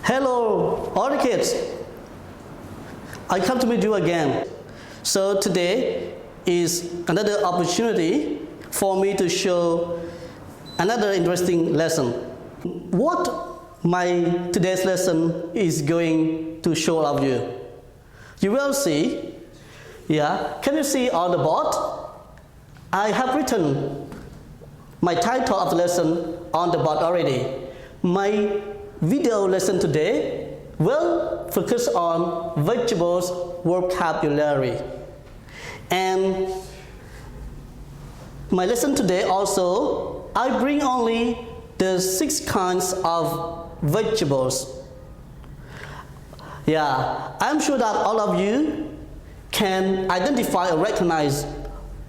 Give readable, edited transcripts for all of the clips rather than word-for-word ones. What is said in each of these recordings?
Hello, all the kids. I come to meet you again. So today is another opportunity for me to show another interesting lesson. What my today's lesson is going to show all of you. You will see, can you see on the board? I have written my title of the lesson on the board already. My video lesson today will focus on vegetables vocabulary. And my lesson today also, I bring only the 6 kinds of vegetables. I'm sure that all of you can identify or recognize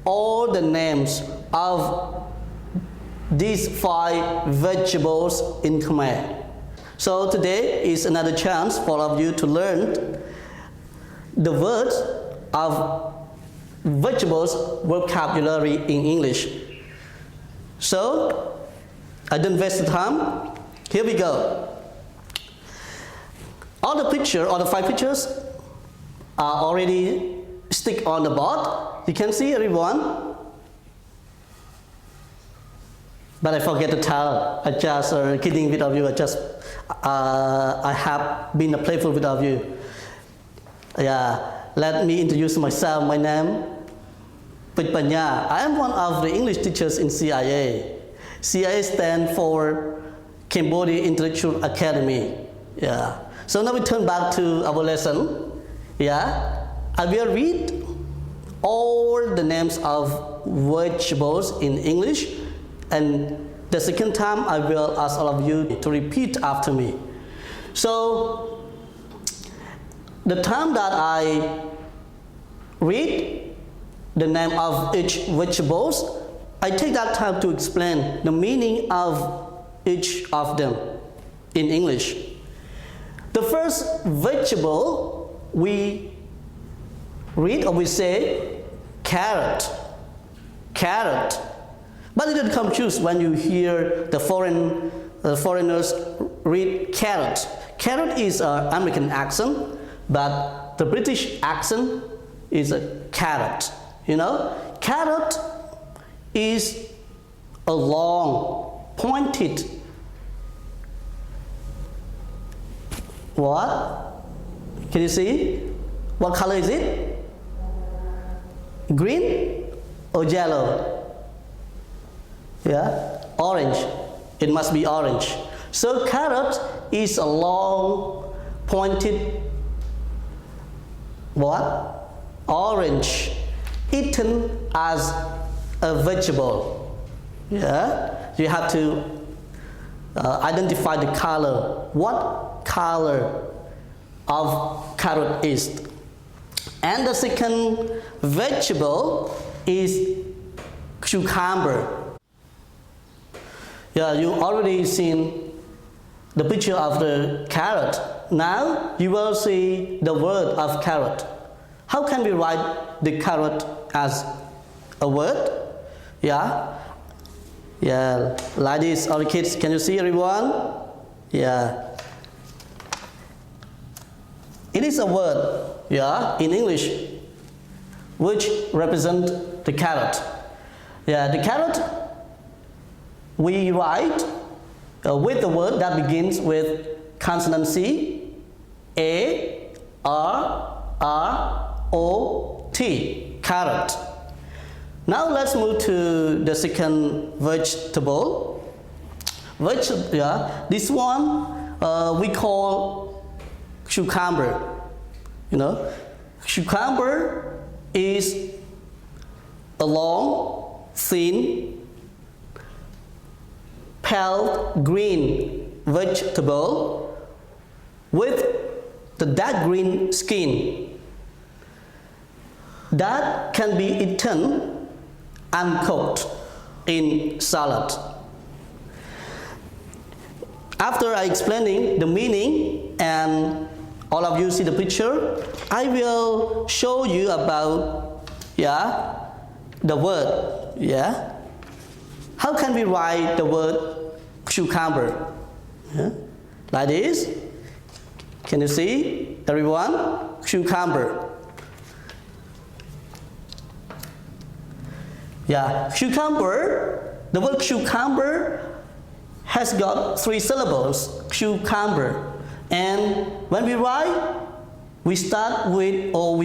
all the names of these 5 vegetables in Khmer. So today is another chance for all of you to learn the words of vegetables vocabulary in English. So I don't waste the time. Here we go. All the picture, all the 5 pictures are already stick on the board. You can see everyone. But I forget to tell. I just kidding with all of you. I have been playful with all of you. Let me introduce myself. My name Panya. I am one of the English teachers in CIA. CIA stands for Cambodia Intellectuals Academy. So now we turn back to our lesson. I will read all the names of vegetables in English, and the second time I will ask all of you to repeat after me. So the time that I read the name of each vegetables, I take that time to explain the meaning of each of them in English. The first vegetable we read, or we say carrot. Carrot. But it don't confuse when you hear the foreigners read carrot. Carrot is an American accent, but the British accent is a carrot. Carrot is a long, pointed. What? Can you see? What color is it? Green or yellow? Orange. It must be orange. So carrot is a long, pointed, what? Orange, eaten as a vegetable. You have to identify the color. What color of carrot is? And the second vegetable is cucumber. You already seen the picture of the carrot. Now you will see the word of carrot. How can we write the carrot as a word? Like this. All the kids, can you see everyone? It is a word, in English, which represents the carrot. The carrot we write with the word that begins with consonant C, A, R, R, O, T, carrot. Now let's move to the second vegetable. This one we call cucumber. Cucumber is a long, thin, pale green vegetable with the dark green skin that can be eaten uncooked in salad. After I explaining the meaning and all of you see the picture, I will show you about the word. How can we write the word cucumber? Like this. Can you see, everyone? Cucumber. Yeah, cucumber. The word cucumber has got 3 syllables. Cucumber. And when we write, we start with or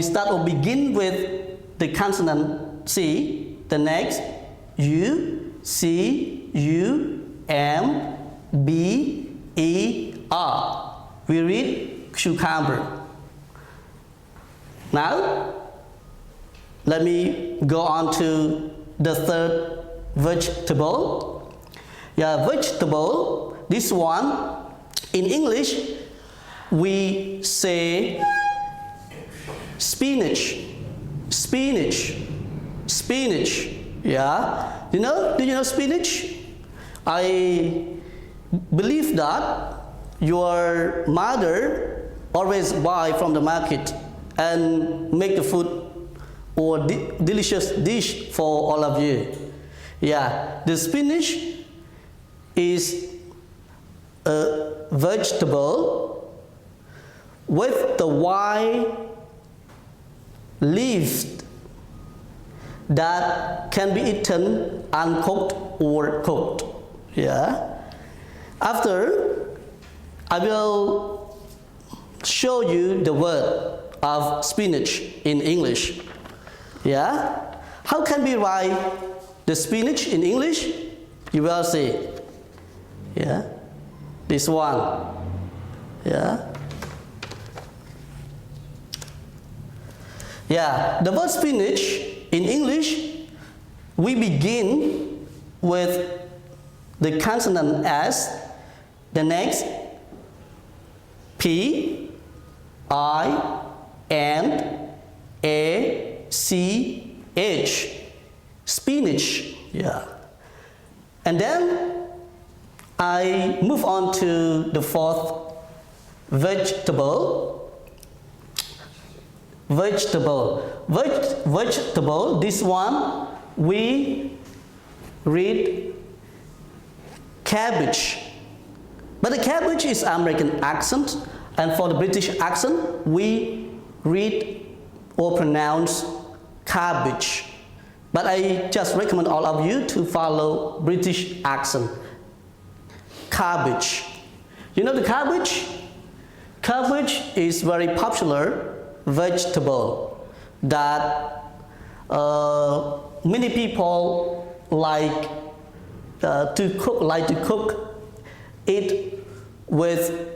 begin with the consonant C. The next U, C, U, M, B, E, R. We read cucumber. Now, let me go on to the third vegetable. Yeah, vegetable. This one, in English, we say spinach, spinach, spinach. Yeah, do you know spinach? I believe that your mother always buy from the market and make the food or delicious dish for all of you. Yeah, the spinach is a vegetable with the white leaves that can be eaten uncooked or cooked. Yeah. After, I will show you the word of spinach in English. Yeah. How can we write the spinach in English? You will see. Yeah. This one. Yeah. Yeah. The word spinach in English, we begin with the consonant S, the next P, I, and A, C, H, spinach. Yeah. And then I move on to the fourth vegetable. Vegetable, this one we read cabbage. But the cabbage is American accent, and for the British accent, we read or pronounce cabbage. But I just recommend all of you to follow British accent. Cabbage. You know the cabbage? Cabbage is very popular vegetable that many people like to cook it with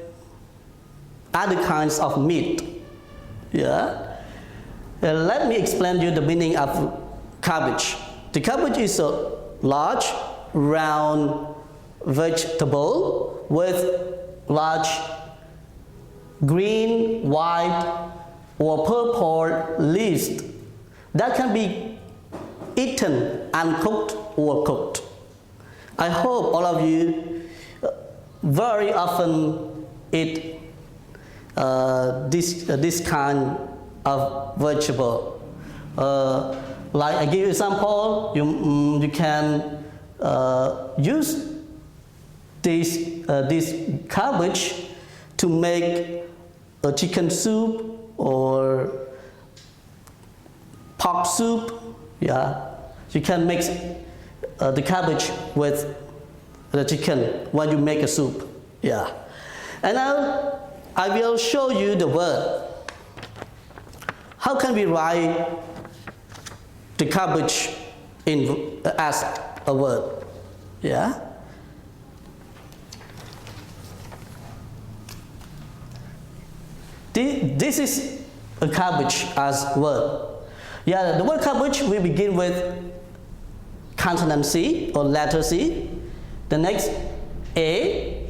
other kinds of meat. Yeah. Let me explain you the meaning of cabbage. The cabbage is a large, round vegetable with large green, white, or purple leaves that can be eaten uncooked or cooked. I hope all of you very often eat this kind of vegetable. Like I give you example, you can use this cabbage to make a chicken soup or pork soup. Yeah, you can mix the cabbage with the chicken when you make a soup. Yeah, and now I will show you the word. How can we write the cabbage as a word? Yeah. This is a cabbage as word. Yeah, the word cabbage we begin with consonant C or letter C. The next A,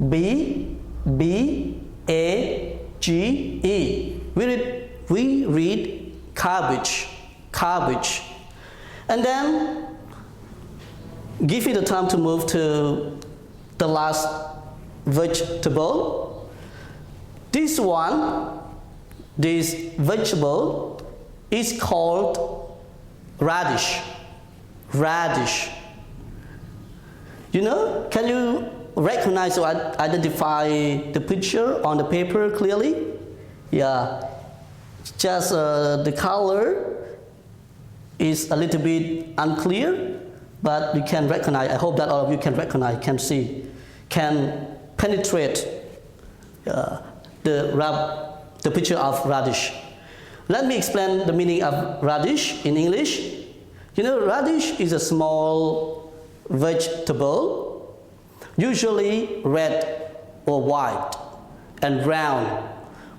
B, B, A, G, E. We read cabbage, cabbage. And then give you the time to move to the last vegetable. This vegetable is called radish. Radish. You know, can you recognize or identify the picture on the paper clearly? Yeah, just the color is a little bit unclear, but you can recognize. I hope that all of you can recognize, can see, can penetrate the picture of radish. Let me explain the meaning of radish in English. You know, radish is a small vegetable, usually red or white and round,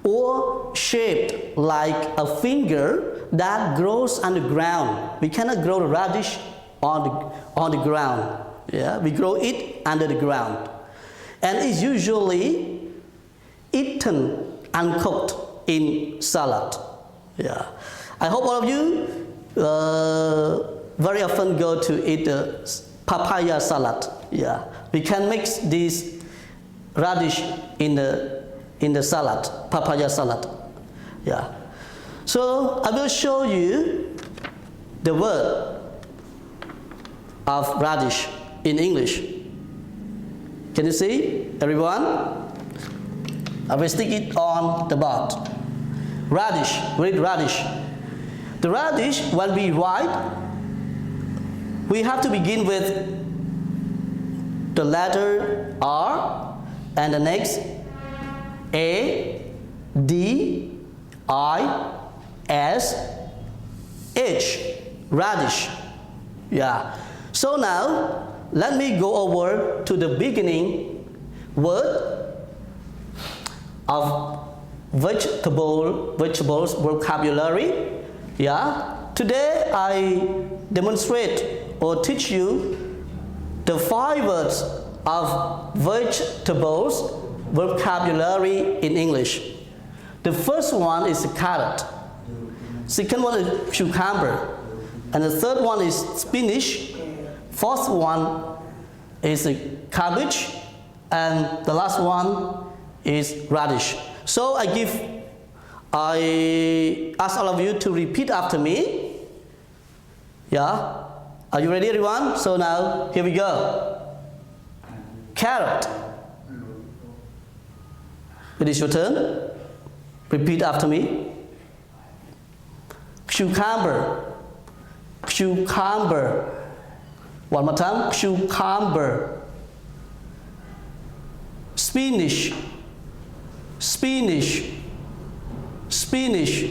or shaped like a finger that grows underground. We cannot grow the radish on the ground. Yeah, we grow it under the ground, and it's usually eaten uncooked in salad. Yeah, I hope all of you very often go to eat papaya salad. Yeah, we can mix this radish in the salad, papaya salad. Yeah, so I will show you the word of radish in English. Can you see, everyone? I will stick it on the board. Radish, read radish. The radish, when we write, we have to begin with the letter R and the next A, D, I, S, H, radish. Yeah. So now, let me go over to the beginning word of vegetables vocabulary. Yeah. Today I demonstrate or teach you the 5 words of vegetables vocabulary in English. The first one is carrot. Second one is cucumber. And the third one is spinach. Fourth one is cabbage. And the last one is radish. So I ask all of you to repeat after me. Yeah? Are you ready, everyone? So now, here we go. Carrot. It is your turn. Repeat after me. Cucumber. Cucumber. One more time. Cucumber. Spinach. Spinach. Spinach.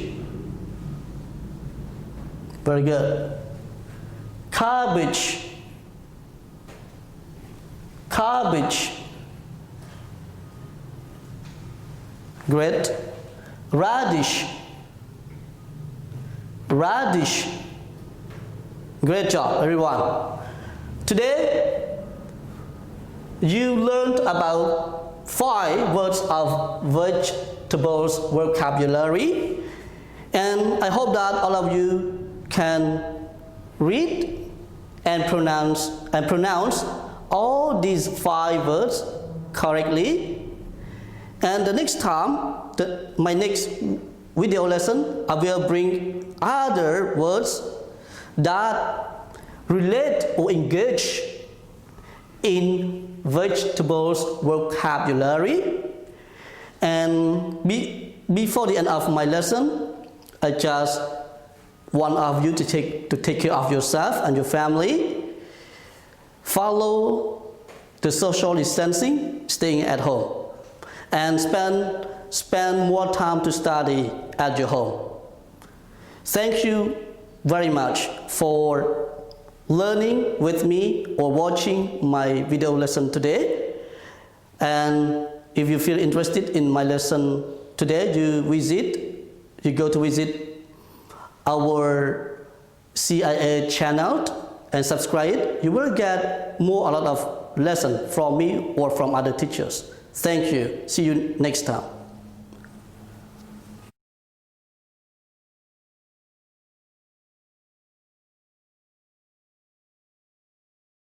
Very good. Cabbage. Cabbage. Great. Radish. Radish. Great job, everyone. Today, you learned about 5 words of vegetables vocabulary, and I hope that all of you can read and pronounce all these 5 words correctly. And the next time, my next video lesson, I will bring other words that relate or engage in vegetables vocabulary. And before the end of my lesson, I just want of you to take care of yourself and your family. Follow the social distancing, staying at home, and spend more time to study at your home. Thank you very much for learning with me or watching my video lesson today. And if you feel interested in my lesson today, you go to visit our CIA channel and subscribe. You will get a lot of lessons from me or from other teachers. Thank you. See you next time.